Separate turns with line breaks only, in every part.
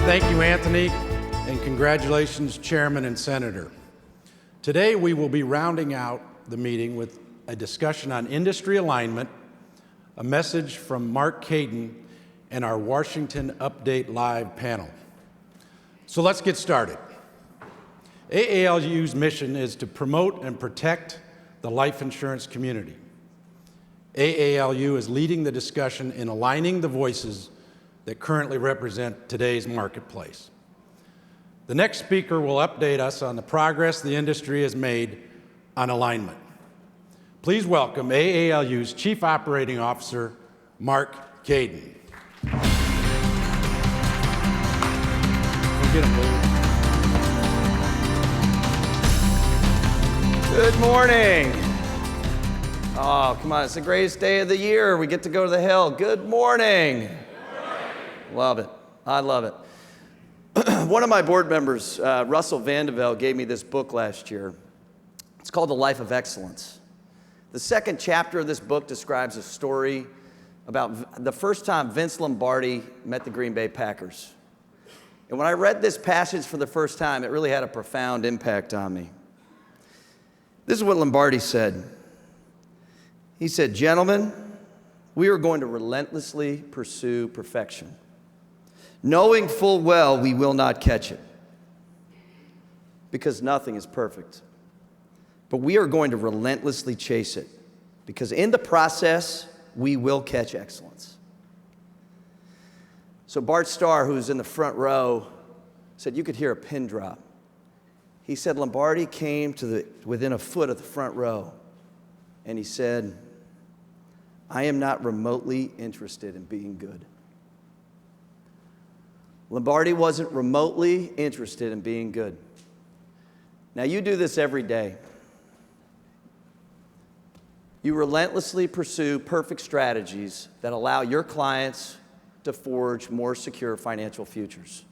Thank you, Anthony, and congratulations, Chairman and Senator. Today, we will be rounding out the meeting with a discussion on industry alignment, a message from Marc Kayden, and our Washington Update Live panel. So let's get started. AALU's mission is to promote and protect the life insurance community. AALU is leading the discussion in aligning the voices that currently represent today's marketplace. The next speaker will update us on the progress the industry has made on alignment. Please welcome AALU's Chief Operating Officer, Marc Kayden. Get him,
Good morning. Oh, come on, it's the greatest day of the year. We get to go to the Hill. Good morning. Love it. I love it. One of my board members, Russell Vandevelde, gave me this book last year. It's called The Life of Excellence. The second chapter of this book describes a story about the first time Vince Lombardi met the Green Bay Packers. And when I read this passage for the first time, it really had a profound impact on me. This is what Lombardi said. He said, "Gentlemen, we are going to relentlessly pursue perfection, knowing full well we will not catch it, because nothing is perfect. But we are going to relentlessly chase it, because in the process, we will catch excellence." So Bart Starr, who's in the front row, said you could hear a pin drop. He said Lombardi came to within a foot of the front row, and he said, "I am not remotely interested in being good." Lombardi wasn't remotely interested in being good. Now, you do this every day. You relentlessly pursue perfect strategies that allow your clients to forge more secure financial futures.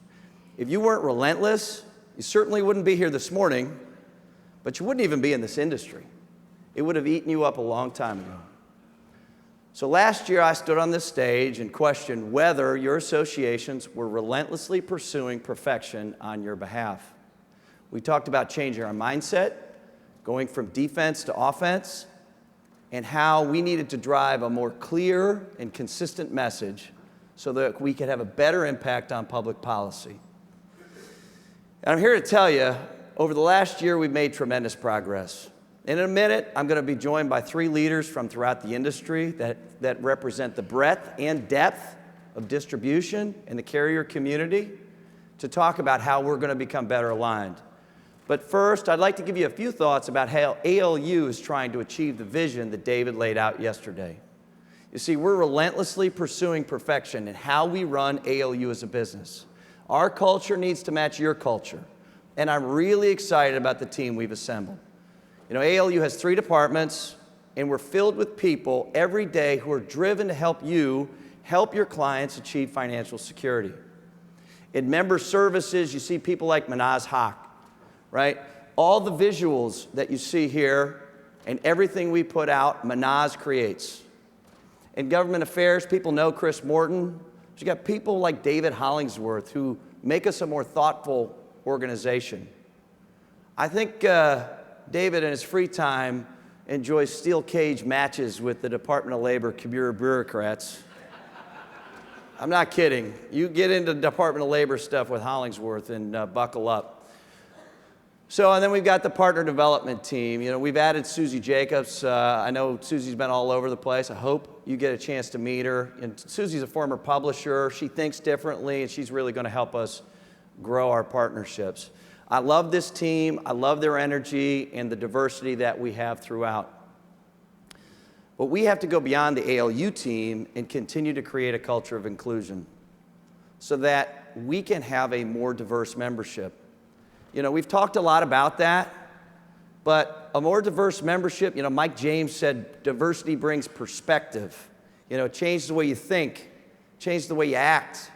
If you weren't relentless, you certainly wouldn't be here this morning, but you wouldn't even be in this industry. It would have eaten you up a long time ago. So last year, I stood on this stage and questioned whether your associations were relentlessly pursuing perfection on your behalf. We talked about changing our mindset, going from defense to offense, and how we needed to drive a more clear and consistent message so that we could have a better impact on public policy. And I'm here to tell you, over the last year, we've made tremendous progress. In a minute, I'm going to be joined by three leaders from throughout the industry that represent the breadth and depth of distribution in the carrier community to talk about how we're going to become better aligned. But first, I'd like to give you a few thoughts about how AALU is trying to achieve the vision that David laid out yesterday. You see, we're relentlessly pursuing perfection in how we run AALU as a business. Our culture needs to match your culture, and I'm really excited about the team we've assembled. You know, AALU has 3 departments, and we're filled with people every day who are driven to help you help your clients achieve financial security. In member services, you see people like Manaz Haq, right? All the visuals that you see here and everything we put out, Manaz creates. In government affairs, people know Chris Morton. You got people like David Hollingsworth who make us a more thoughtful organization. I think David, in his free time, enjoys steel cage matches with the Department of Labor bureaucrats. I'm not kidding. You get into Department of Labor stuff with Hollingsworth and buckle up. So, and then we've got the partner development team. You know, we've added Susie Jacobs. I know Susie's been all over the place. I hope you get a chance to meet her. And Susie's a former publisher. She thinks differently, and she's really going to help us grow our partnerships. I love this team. I love their energy and the diversity that we have throughout. But we have to go beyond the AALU team and continue to create a culture of inclusion so that we can have a more diverse membership. You know, we've talked a lot about that, but a more diverse membership, you know, Mike James said diversity brings perspective. You know, it changes the way you think, changes the way you act.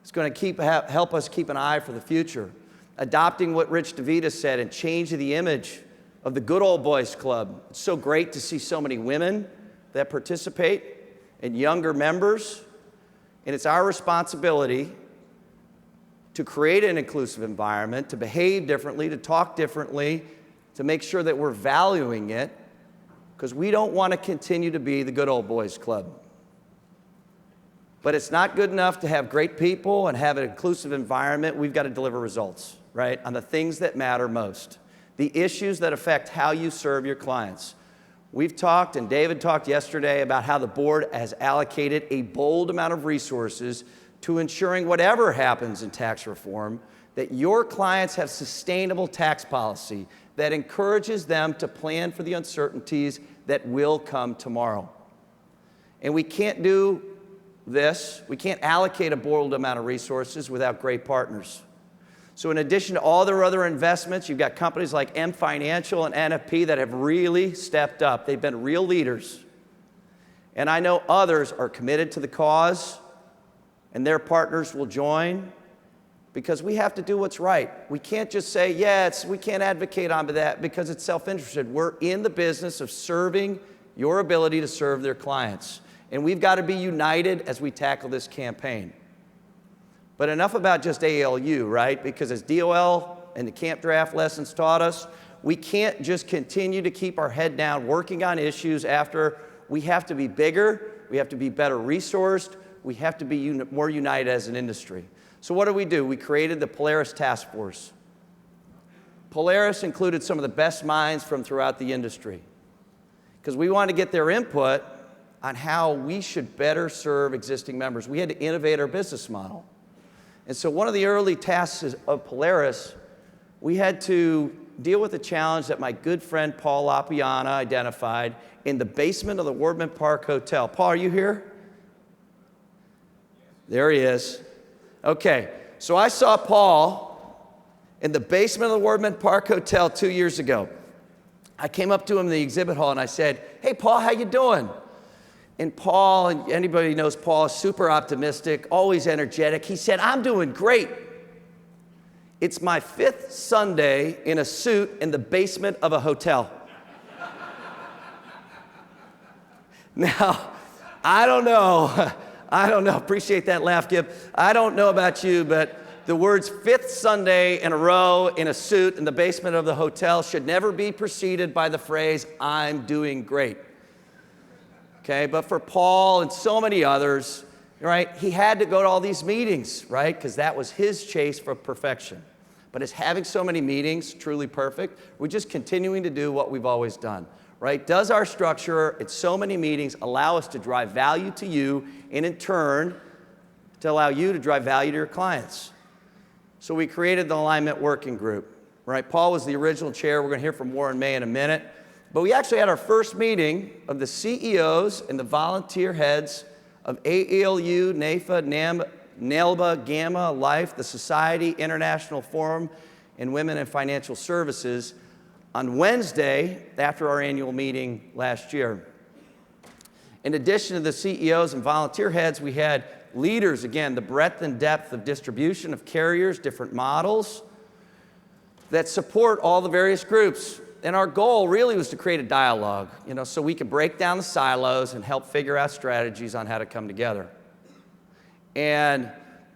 It's going to help us keep an eye for the future. Adopting what Rich DeVita said and changing the image of the good old boys club. It's so great to see so many women that participate. and younger members, and it's our responsibility to create an inclusive environment, to behave differently, to talk differently, to make sure that we're valuing it, because we don't want to continue to be the good old boys club. But it's not good enough to have great people and have an inclusive environment. We've got to deliver results, right, on the things that matter most, the issues that affect how you serve your clients. We've talked, and David talked yesterday, about how the board has allocated a bold amount of resources to ensuring whatever happens in tax reform, that your clients have sustainable tax policy that encourages them to plan for the uncertainties that will come tomorrow. And we can't do this, we can't allocate a bold amount of resources without great partners. So in addition to all their other investments, you've got companies like M Financial and NFP that have really stepped up. They've been real leaders. And I know others are committed to the cause, and their partners will join, because we have to do what's right. We can't just say, yeah, we can't advocate on that because it's self-interested. We're in the business of serving your ability to serve their clients. And we've got to be united as we tackle this campaign. But enough about just AALU, right? Because as DOL and the camp draft lessons taught us, we can't just continue to keep our head down working on issues after. We have to be bigger, we have to be better resourced, we have to be more united as an industry. So what do? We created the Polaris Task Force. Polaris included some of the best minds from throughout the industry, because we wanted to get their input on how we should better serve existing members. We had to innovate our business model. And so one of the early tasks of Polaris, we had to deal with the challenge that my good friend Paul Lapiana identified in the basement of the Wardman Park Hotel. Paul, are you here? There he is. Okay, so I saw Paul in the basement of the Wardman Park Hotel 2 years ago. I came up to him in the exhibit hall and I said, hey, Paul, how you doing? And Paul, and anybody who knows Paul, is super optimistic, always energetic. He said, I'm doing great. It's my 5th Sunday in a suit in the basement of a hotel. Now, I don't know, appreciate that laugh, Gib. I don't know about you, but the words 5th Sunday in a row in a suit in the basement of the hotel should never be preceded by the phrase, I'm doing great. Okay, but for Paul and so many others, right, he had to go to all these meetings, right, because that was his chase for perfection. But is having so many meetings truly perfect? We're just continuing to do what we've always done, right? Does our structure at so many meetings allow us to drive value to you, and in turn, to allow you to drive value to your clients? So we created the Alignment Working Group, right? Paul was the original chair. We're going to hear from Warren May in a minute. But we actually had our first meeting of the CEOs and the volunteer heads of AALU, NAIFA, NAILBA, GAMA, Life, the Society International Forum in Women in Financial Services on Wednesday after our annual meeting last year. In addition to the CEOs and volunteer heads, we had leaders, again, the breadth and depth of distribution of carriers, different models that support all the various groups. And our goal really was to create a dialogue, so we could break down the silos and help figure out strategies on how to come together. And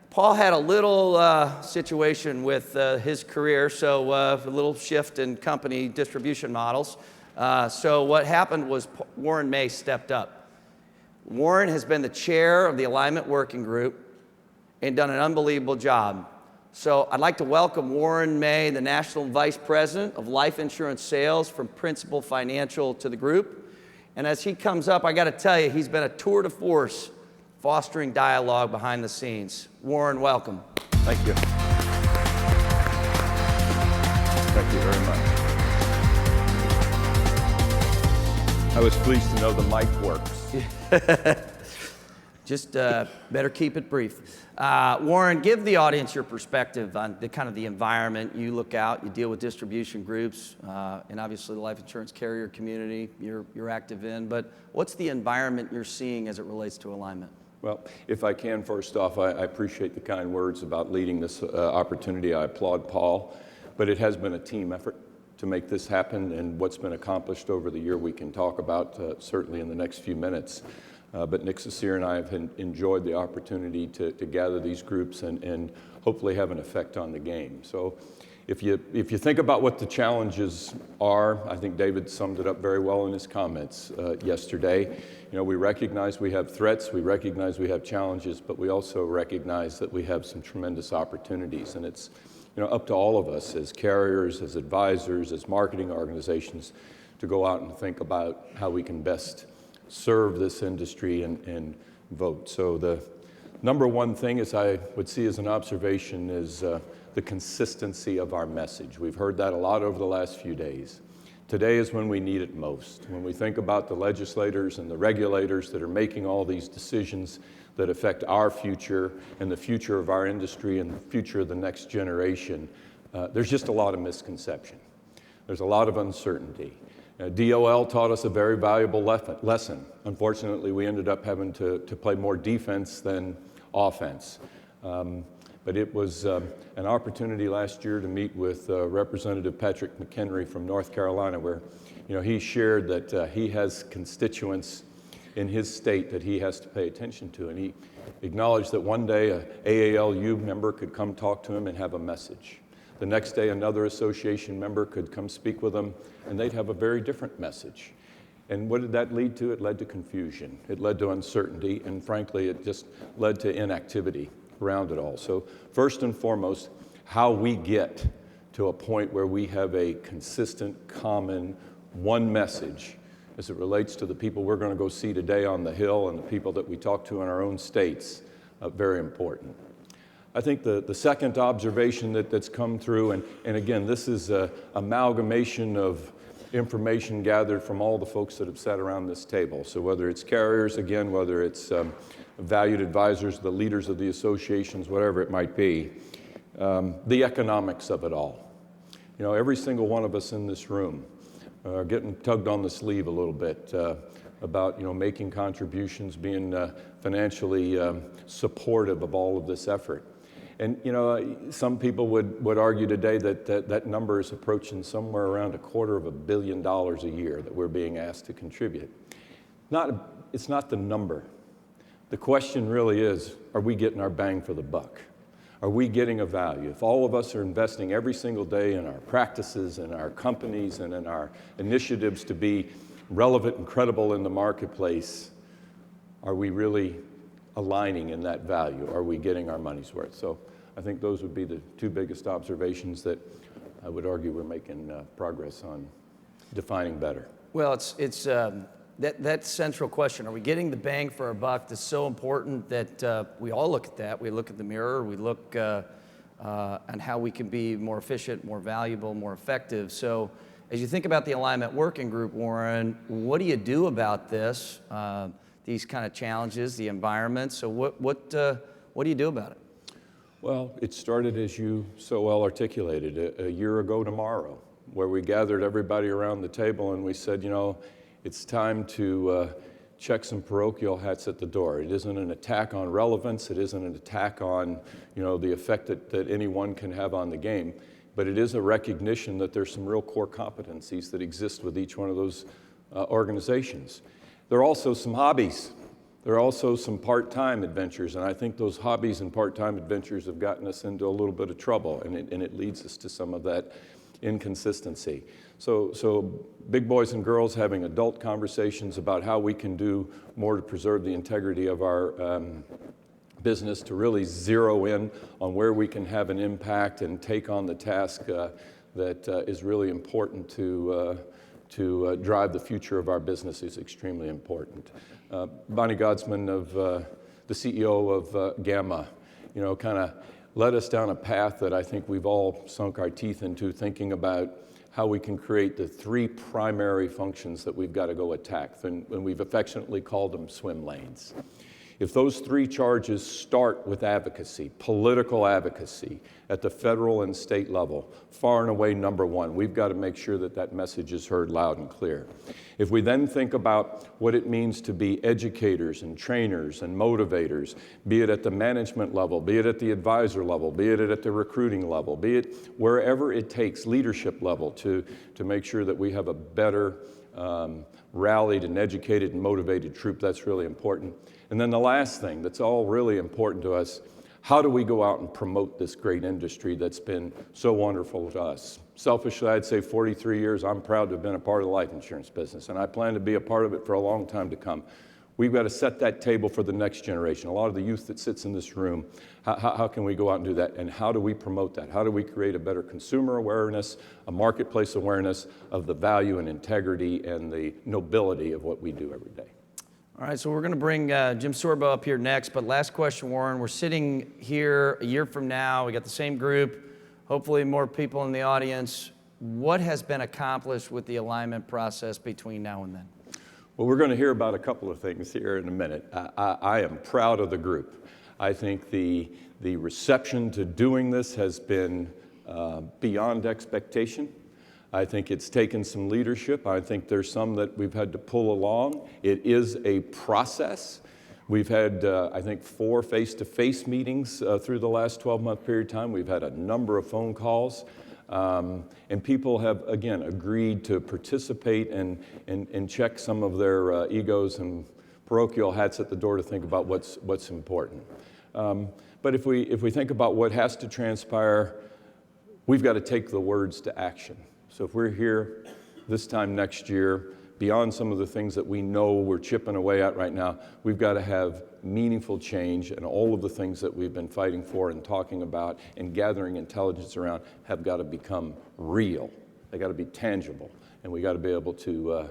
Paul had a little situation with his career, so a little shift in company distribution models. So what happened was Warren May stepped up. Warren has been the chair of the Alignment Working Group and done an unbelievable job. So I'd like to welcome Warren May, the National Vice President of Life Insurance Sales from Principal Financial, to the group. And as he comes up, I got to tell you, he's been a tour de force fostering dialogue behind the scenes. Warren, welcome.
Thank you. Thank you very much. I was pleased to know the mic works.
Just better keep it brief. Warren, give the audience your perspective on the kind of the environment you look out. You deal with distribution groups and obviously the life insurance carrier community you're active in. But what's the environment you're seeing as it relates to alignment?
Well, if I can, first off, I appreciate the kind words about leading this opportunity. I applaud Paul, but it has been a team effort to make this happen, and what's been accomplished over the year we can talk about certainly in the next few minutes. But Nick Cecere and I have enjoyed the opportunity to gather these groups and hopefully have an effect on the game. So if you think about what the challenges are, I think David summed it up very well in his comments yesterday. We recognize we have threats, we recognize we have challenges, but we also recognize that we have some tremendous opportunities. And it's up to all of us as carriers, as advisors, as marketing organizations to go out and think about how we can best serve this industry and vote. So the number one thing, as I would see as an observation, is the consistency of our message. We've heard that a lot over the last few days. Today is when we need it most. When we think about the legislators and the regulators that are making all these decisions that affect our future and the future of our industry and the future of the next generation, there's just a lot of misconception. There's a lot of uncertainty. DOL taught us a very valuable lesson. Unfortunately, we ended up having to play more defense than offense. But it was an opportunity last year to meet with Representative Patrick McHenry from North Carolina, where he shared that he has constituents in his state that he has to pay attention to. And he acknowledged that one day a AALU member could come talk to him and have a message. The next day another association member could come speak with him and they'd have a very different message. And what did that lead to? It led to confusion. It led to uncertainty, and frankly, it just led to inactivity around it all. So first and foremost, how we get to a point where we have a consistent, common, one message as it relates to the people we're going to go see today on the Hill and the people that we talk to in our own states, very important. I think the second observation that's come through, and again, this is an amalgamation of information gathered from all the folks that have sat around this table. So whether it's carriers, again, whether it's valued advisors, the leaders of the associations, whatever it might be, the economics of it all. Every single one of us in this room are getting tugged on the sleeve a little bit about making contributions, being financially supportive of all of this effort. And some people would argue today that number is approaching somewhere around $250 million a year that we're being asked to contribute. It's not the number. The question really is, are we getting our bang for the buck? Are we getting a value? If all of us are investing every single day in our practices, in our companies, and in our initiatives to be relevant and credible in the marketplace, are we really aligning in that value? Are we getting our money's worth? So I think those would be the two biggest observations that I would argue we're making progress on defining better.
Well, it's that central question, are we getting the bang for our buck, that's so important that we all look at that. We look at the mirror, we look on how we can be more efficient, more valuable, more effective. So as you think about the alignment working group, Warren, what do you do about this, these kind of challenges, the environment? So what do you do about it?
Well, it started, as you so well articulated, a year ago tomorrow, where we gathered everybody around the table and we said, it's time to check some parochial hats at the door. It isn't an attack on relevance. It isn't an attack on, the effect that anyone can have on the game. But it is a recognition that there's some real core competencies that exist with each one of those organizations. There are also some hobbies. There are also some part-time adventures, and I think those hobbies and part-time adventures have gotten us into a little bit of trouble, and it leads us to some of that inconsistency. So big boys and girls having adult conversations about how we can do more to preserve the integrity of our business, to really zero in on where we can have an impact and take on the task that is really important to drive the future of our business is extremely important. Bonnie Godsman, the CEO of GAMA, kind of led us down a path that I think we've all sunk our teeth into, thinking about how we can create the three primary functions that we've got to go attack, and we've affectionately called them swim lanes. If those three charges start with advocacy, political advocacy at the federal and state level, far and away number one, we've got to make sure that that message is heard loud and clear. If we then think about what it means to be educators and trainers and motivators, be it at the management level, be it at the advisor level, be it at the recruiting level, be it wherever it takes, leadership level, to make sure that we have a better rallied and educated and motivated troop. That's really important. And then the last thing that's all really important to us, how do we go out and promote this great industry that's been so wonderful to us? Selfishly, I'd say 43 years, I'm proud to have been a part of the life insurance business, and I plan to be a part of it for a long time to come. We've got to set that table for the next generation. A lot of the youth that sits in this room, how can we go out and do that? And how do we promote that? How do we create a better consumer awareness, a marketplace awareness of the value and integrity and the nobility of what we do every day?
All right, so we're going to bring Jim Sorbo up here next, but last question, Warren. We're sitting here a year from now. We got the same group, hopefully more people in the audience. What has been accomplished with the alignment process between now and then?
Well, we're going to hear about a couple of things here in a minute. I am proud of the group. I think the reception to doing this has been beyond expectation. I think it's taken some leadership. I think there's some that we've had to pull along. It is a process. We've had, I think, 4 face-to-face meetings through the last 12-month period of time. We've had a number of phone calls. And people have, again, agreed to participate and check some of their egos and parochial hats at the door to think about what's important. But if we think about what has to transpire, we've got to take the words to action. So if we're here this time next year, beyond some of the things that we know we're chipping away at right now, we've got to have meaningful change, and all of the things that we've been fighting for and talking about and gathering intelligence around have got to become real. They got to be tangible, and we got to be able to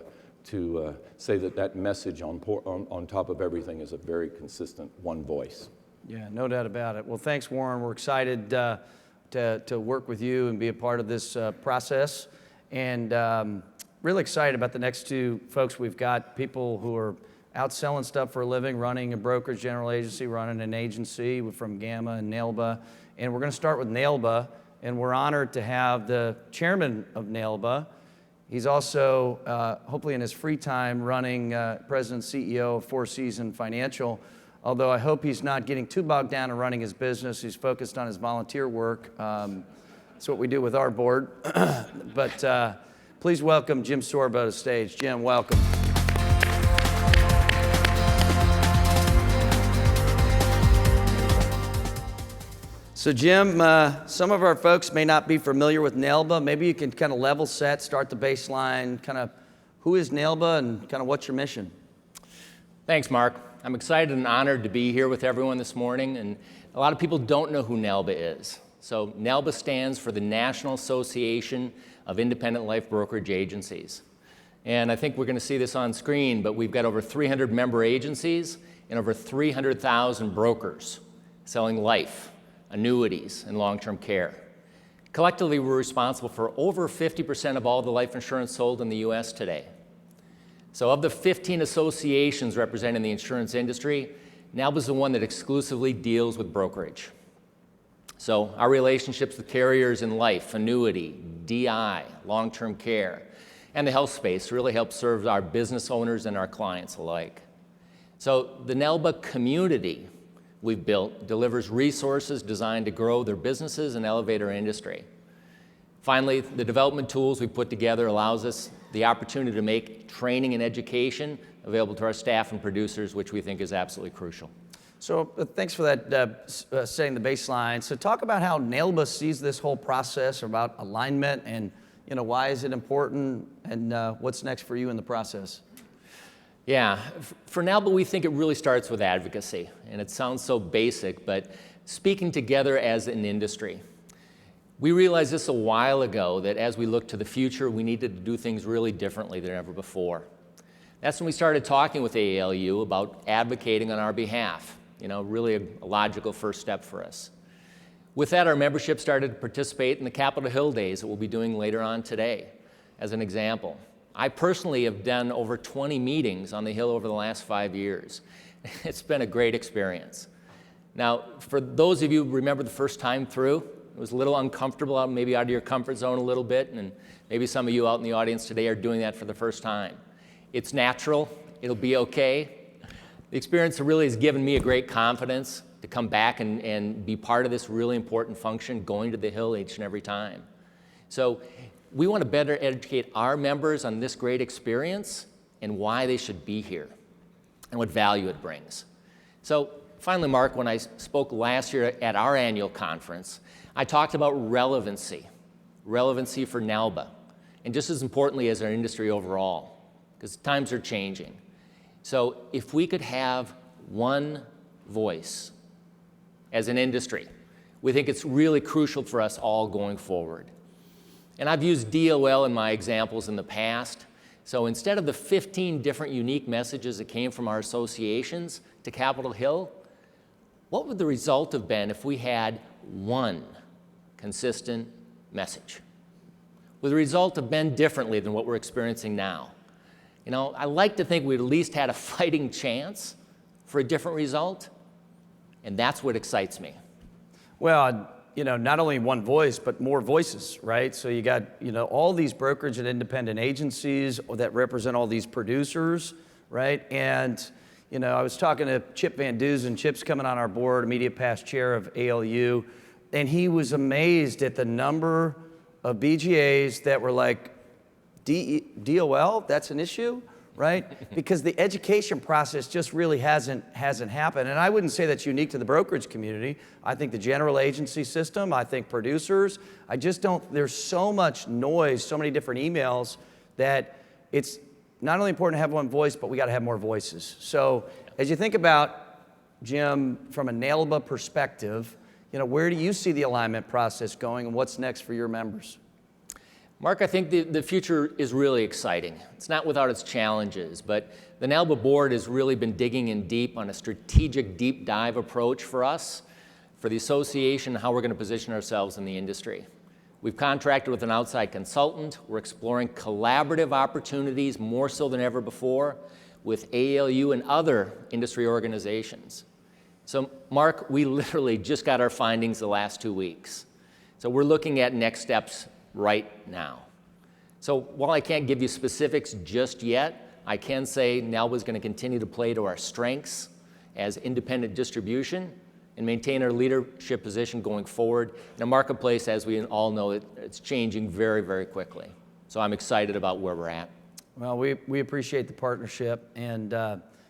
say that message on top of everything is a very consistent one voice.
Yeah, no doubt about it. Well, thanks, Warren. We're excited to work with you and be a part of this process, and really excited about the next 2 folks. We've got people who are out selling stuff for a living, running a brokerage general agency, running an agency from GAMA and NAILBA. And we're going to start with NAILBA, and we're honored to have the chairman of NAILBA. He's also, hopefully in his free time, running president and CEO of Four Seasons Financial. Although I hope he's not getting too bogged down in running his business. He's focused on his volunteer work. That's what we do with our board. But please welcome Jim Sorbo to stage. Jim, welcome. So Jim, some of our folks may not be familiar with NAILBA. Maybe you can kind of level set, start the baseline, kind of who is NAILBA and kind of what's your mission?
Thanks, Mark. I'm excited and honored to be here with everyone this morning, and a lot of people don't know who NAILBA is. So NAILBA stands for the National Association of Independent Life Brokerage Agencies. And I think we're going to see this on screen, but we've got over 300 member agencies and over 300,000 brokers selling life, annuities, and long-term care. Collectively, we're responsible for over 50% of all the life insurance sold in the U.S. today. So of the 15 associations representing the insurance industry, NAILBA is the one that exclusively deals with brokerage. So our relationships with carriers in life, annuity, DI, long-term care, and the health space really help serve our business owners and our clients alike. So the NAILBA community we've built delivers resources designed to grow their businesses and elevate our industry. Finally, the development tools we put together allows us the opportunity to make training and education available to our staff and producers, which we think is absolutely crucial.
So thanks for that, setting the baseline. So talk about how NAILBA sees this whole process about alignment, and why is it important, and what's next for you in the process?
Yeah, for NAILBA, we think it really starts with advocacy, and it sounds so basic, but speaking together as an industry. We realized this a while ago, that as we look to the future, we needed to do things really differently than ever before. That's when we started talking with AALU about advocating on our behalf, really a logical first step for us. With that, our membership started to participate in the Capitol Hill Days that we'll be doing later on today, as an example. I personally have done over 20 meetings on the Hill over the last 5 years. It's been a great experience. Now, for those of you who remember the first time through, it was a little uncomfortable, maybe out of your comfort zone a little bit, and maybe some of you out in the audience today are doing that for the first time. It's natural, it'll be okay. The experience really has given me a great confidence to come back and be part of this really important function, going to the Hill each and every time. So we want to better educate our members on this great experience and why they should be here and what value it brings. So finally, Mark, when I spoke last year at our annual conference, I talked about relevancy for NAILBA, and just as importantly as our industry overall, because times are changing. So if we could have one voice as an industry, we think it's really crucial for us all going forward. And I've used DOL in my examples in the past. So instead of the 15 different unique messages that came from our associations to Capitol Hill, what would the result have been if we had one consistent message? Would the result have been differently than what we're experiencing now? You know, I like to think we at least had a fighting chance for a different result, and that's what excites me.
Well, you know, not only one voice, but more voices, right? So you got, you know, all these brokerage and independent agencies that represent all these producers, right? And, you know, I was talking to Chip Van Duzen. Chip's coming on our board, immediate past chair of AALU, and he was amazed at the number of BGAs that were like, DOL, that's an issue, right? Because the education process just really hasn't happened. And I wouldn't say that's unique to the brokerage community. I think the general agency system, I think producers, I just don't, there's so much noise, so many different emails that it's not only important to have one voice, but we got to have more voices. So as you think about, Jim, from a NAILBA perspective, you know, where do you see the alignment process going and what's next for your members?
Mark, I think the future is really exciting. It's not without its challenges, but the NAILBA board has really been digging in deep on a strategic deep dive approach for us, for the association, how we're going to position ourselves in the industry. We've contracted with an outside consultant. We're exploring collaborative opportunities more so than ever before with AALU and other industry organizations. So, Mark, we literally just got our findings the last 2 weeks. So we're looking at next steps right now. So while I can't give you specifics just yet, I can say NAILBA is going to continue to play to our strengths as independent distribution and maintain our leadership position going forward in a marketplace, as we all know, it's changing very, very quickly. So I'm excited about where we're at.
Well, we appreciate the partnership, and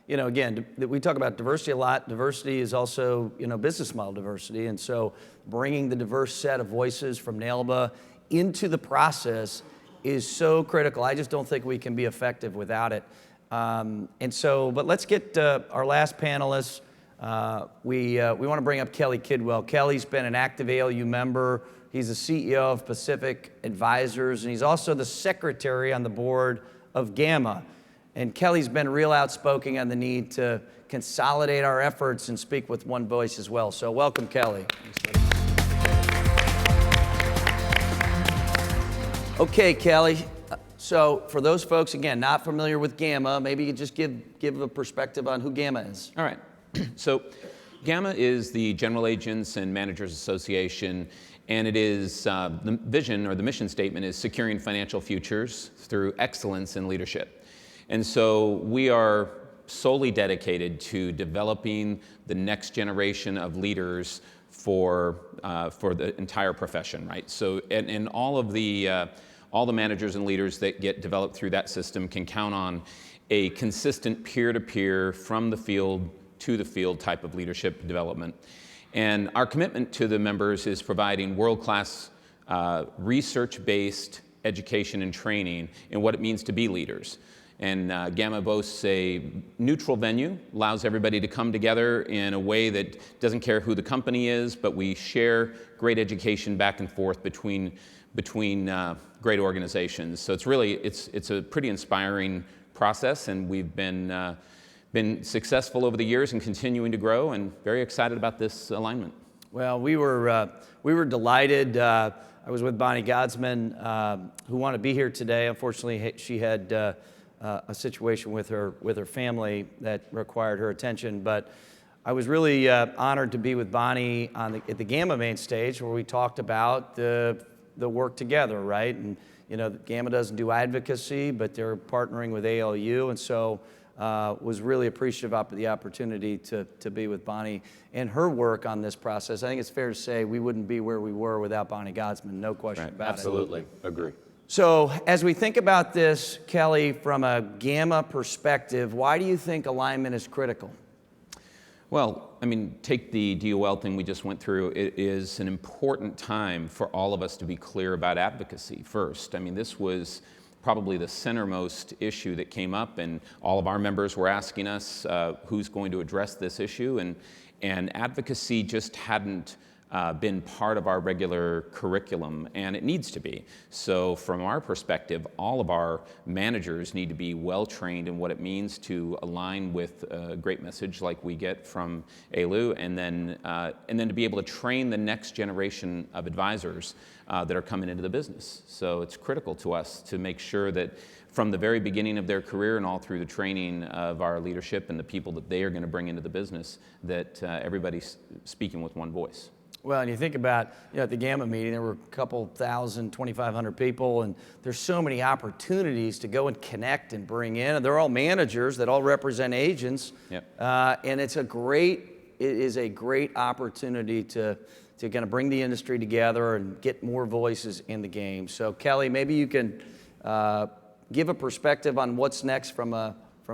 you know, again, we talk about diversity a lot. Diversity is also, you know, business model diversity, and so bringing the diverse set of voices from NAILBA into the process is so critical. I just don't think we can be effective without it. And so, but let's get our last panelist. We want to bring up Kelly Kidwell. Kelly's been an active AALU member. He's the CEO of Pacific Advisors, and he's also the secretary on the board of GAMA. And Kelly's been real outspoken on the need to consolidate our efforts and speak with one voice as well. So welcome, Kelly. Okay, Kelly. So for those folks, again, not familiar with GAMA, maybe you just give a perspective on who GAMA is.
All right. So GAMA is the General Agents and Managers Association, and it is the vision or the mission statement is securing financial futures through excellence in leadership. And so we are solely dedicated to developing the next generation of leaders for the entire profession, right? So and all the managers and leaders that get developed through that system can count on a consistent peer-to-peer, from the field to the field type of leadership development. And our commitment to the members is providing world-class research-based education and training in what it means to be leaders. And GAMA boasts a neutral venue, allows everybody to come together in a way that doesn't care who the company is, but we share great education back and forth between great organizations. So it's a pretty inspiring process, and we've been successful over the years and continuing to grow, and very excited about this alignment.
Well, we were delighted. I was with Bonnie Godsman, who wanted to be here today. Unfortunately, she had a situation with her family that required her attention, but I was really honored to be with Bonnie at the GAMA main stage, where we talked about the work together, right? And you know, GAMA doesn't do advocacy, but they're partnering with AALU, and so was really appreciative of the opportunity to be with Bonnie and her work on this process. I think it's fair to say we wouldn't be where we were without Bonnie Godsman, no question about
Absolutely.
it.
Agree.
So as we think about this, Kelly, from a GAMA perspective, why do you think alignment is critical?
Well, I mean, take the DOL thing we just went through. It is an important time for all of us to be clear about advocacy first. I mean, this was probably the centermost issue that came up, and all of our members were asking us who's going to address this issue, and advocacy just hadn't been part of our regular curriculum, and it needs to be. So from our perspective, all of our managers need to be well trained in what it means to align with a great message like we get from AALU, and then to be able to train the next generation of advisors that are coming into the business. So it's critical to us to make sure that from the very beginning of their career and all through the training of our leadership and the people that they are going to bring into the business, that everybody's speaking with one voice.
Well, and you think about, at the GAMA meeting, there were a couple thousand, 2,500 people, and there's so many opportunities to go and connect and bring in. And they're all managers that all represent agents.
Yep.
And it is a great opportunity to kind of bring the industry together and get more voices in the game. So Kelly, maybe you can give a perspective on what's next from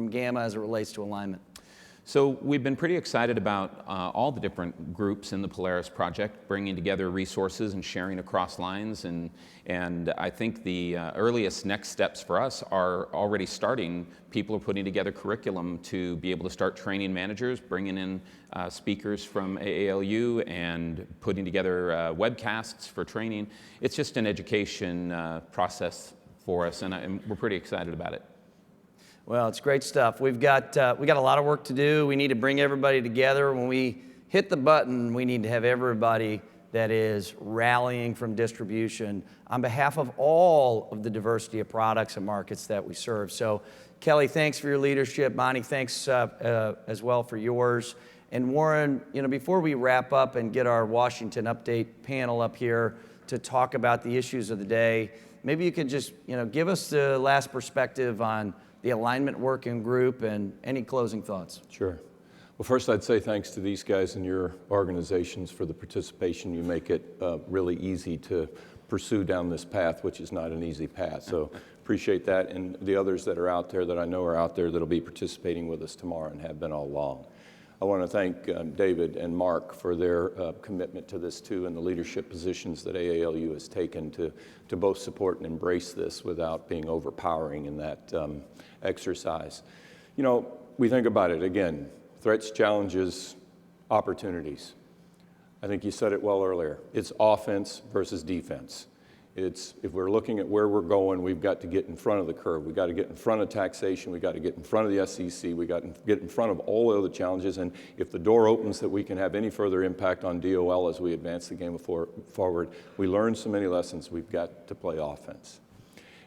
GAMA as it relates to alignment.
So we've been pretty excited about all the different groups in the Polaris project, bringing together resources and sharing across lines, and I think the earliest next steps for us are already starting. People are putting together curriculum to be able to start training managers, bringing in speakers from AALU, and putting together webcasts for training. It's just an education process for us, and we're pretty excited about it.
Well, it's great stuff. We got a lot of work to do. We need to bring everybody together. When we hit the button, we need to have everybody that is rallying from distribution on behalf of all of the diversity of products and markets that we serve. So, Kelly, thanks for your leadership. Bonnie, thanks as well for yours. And Warren, before we wrap up and get our Washington Update panel up here to talk about the issues of the day, maybe you could just give us the last perspective on the alignment working group, and any closing thoughts?
Sure. Well, first I'd say thanks to these guys and your organizations for the participation. You make it really easy to pursue down this path, which is not an easy path. So appreciate that, and the others that are out there that I know are out there that'll be participating with us tomorrow and have been all along. I want to thank David and Marc for their commitment to this too, and the leadership positions that AALU has taken to both support and embrace this without being overpowering in that exercise. We think about it again, threats, challenges, opportunities. I think you said it well earlier. It's offense versus defense. If we're looking at where we're going, we've got to get in front of the curve. We've got to get in front of taxation. We've got to get in front of the SEC. We've got to get in front of all the other challenges. And if the door opens that we can have any further impact on DOL as we advance the game forward, we learn so many lessons. We've got to play offense.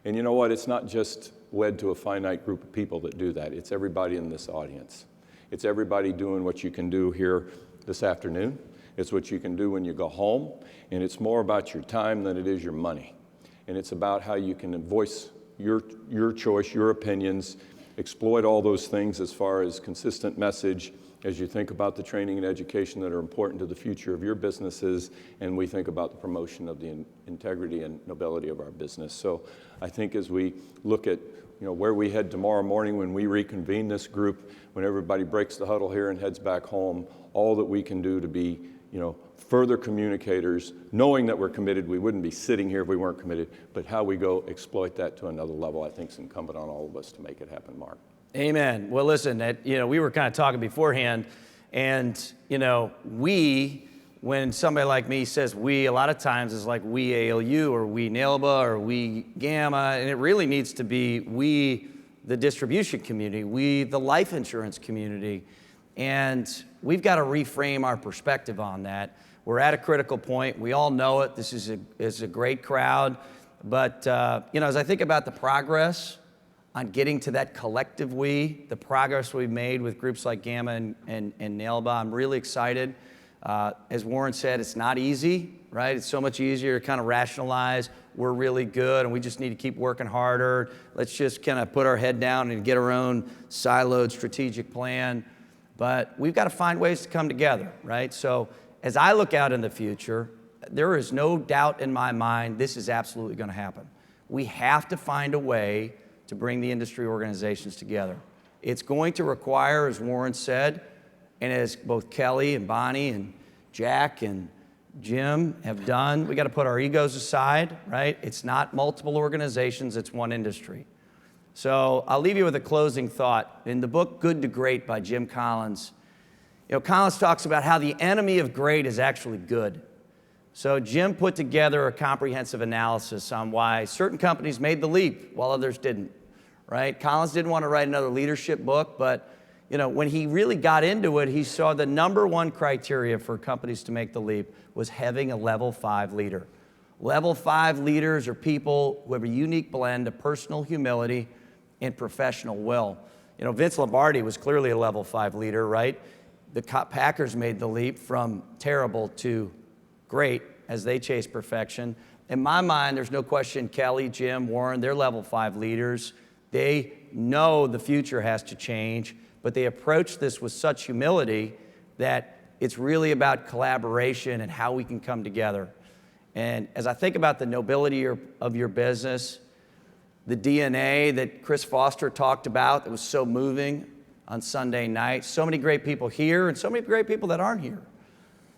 And you know what? It's not just wed to a finite group of people that do that. It's everybody in this audience. It's everybody doing what you can do here this afternoon. It's what you can do when you go home, and it's more about your time than it is your money. And it's about how you can voice your choice, your opinions, exploit all those things as far as consistent message as you think about the training and education that are important to the future of your businesses, and we think about the promotion of the integrity and nobility of our business. So I think as we look at where we head tomorrow morning when we reconvene this group, when everybody breaks the huddle here and heads back home, all that we can do to be further communicators, knowing that we're committed. We wouldn't be sitting here if we weren't committed, but how we go exploit that to another level, I think is incumbent on all of us to make it happen, Marc.
Amen. Well, listen, we were kind of talking beforehand, and, when somebody like me says we, a lot of times it's like we AALU or we NAILBA or we GAMA, and it really needs to be we, the distribution community, we, the life insurance community, and we've got to reframe our perspective on that. We're at a critical point. We all know it. This is a great crowd. But, as I think about the progress on getting to that collective we, the progress we've made with groups like GAMA and NAILBA, I'm really excited. As Warren said, it's not easy, right? It's so much easier to kind of rationalize we're really good and we just need to keep working harder. Let's just kind of put our head down and get our own siloed strategic plan. But we've got to find ways to come together, right? So as I look out in the future, there is no doubt in my mind this is absolutely going to happen. We have to find a way to bring the industry organizations together. It's going to require, as Warren said, and as both Kelly and Bonnie and Jack and Jim have done, we got to put our egos aside, right? It's not multiple organizations, it's one industry. So I'll leave you with a closing thought. In the book Good to Great by Jim Collins, Collins talks about how the enemy of great is actually good. So Jim put together a comprehensive analysis on why certain companies made the leap while others didn't, right? Collins didn't want to write another leadership book, but when he really got into it, he saw the number one criteria for companies to make the leap was having a level 5 leader. Level 5 leaders are people who have a unique blend of personal humility and professional will. Vince Lombardi was clearly a level 5 leader, right? The Packers made the leap from terrible to great as they chase perfection. In my mind, there's no question Kelly, Jim, Warren, they're level 5 leaders. They know the future has to change, but they approach this with such humility that it's really about collaboration and how we can come together. And as I think about the nobility of your business, the DNA that Chris Foster talked about that was so moving on Sunday night, so many great people here and so many great people that aren't here.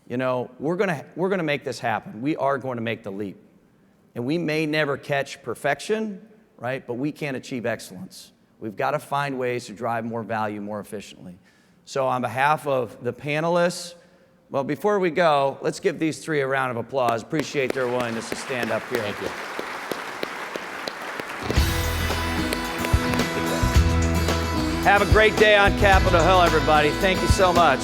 We're gonna make this happen. We are going to make the leap. And we may never catch perfection, right? But we can achieve excellence. We've got to find ways to drive more value more efficiently. So on behalf of the panelists, well, before we go, let's give these three a round of applause. Appreciate their willingness to stand up here.
Thank you.
Have a great day on Capitol Hill, everybody. Thank you so much.